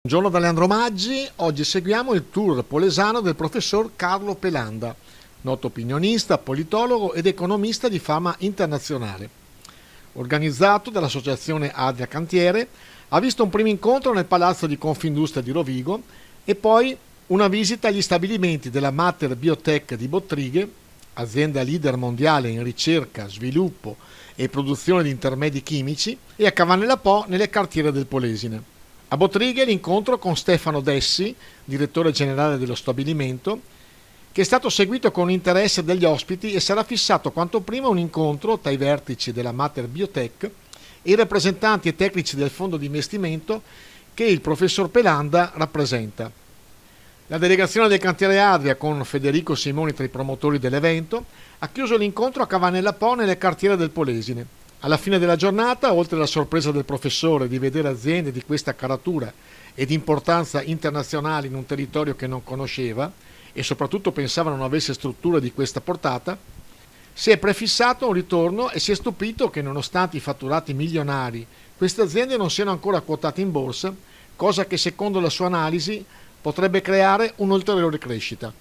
Buongiorno da Leandro Maggi, oggi seguiamo il tour polesano del professor Carlo Pelanda, noto opinionista, politologo ed economista di fama internazionale. Organizzato dall'associazione Adria Cantiere, ha visto un primo incontro nel Palazzo di Confindustria di Rovigo e poi una visita agli stabilimenti della Mater Biotech di Bottrighe, azienda leader mondiale in ricerca, sviluppo e produzione di intermedi chimici, e a Cavanella Po nelle cartiere del Polesine. A Bottrighe l'incontro con Stefano Dessi, direttore generale dello stabilimento, che è stato seguito con interesse dagli ospiti e sarà fissato quanto prima un incontro tra i vertici della Mater Biotech e i rappresentanti e tecnici del fondo di investimento che il professor Pelanda rappresenta. La delegazione del cantiere Adria, con Federico Simoni tra i promotori dell'evento, ha chiuso l'incontro a Cavanella Po nelle cartiere del Polesine. Alla fine della giornata, oltre alla sorpresa del professore di vedere aziende di questa caratura e di importanza internazionale in un territorio che non conosceva e soprattutto pensava non avesse strutture di questa portata, si è prefissato un ritorno e si è stupito che, nonostante i fatturati milionari, queste aziende non siano ancora quotate in borsa, cosa che secondo la sua analisi potrebbe creare un'ulteriore crescita.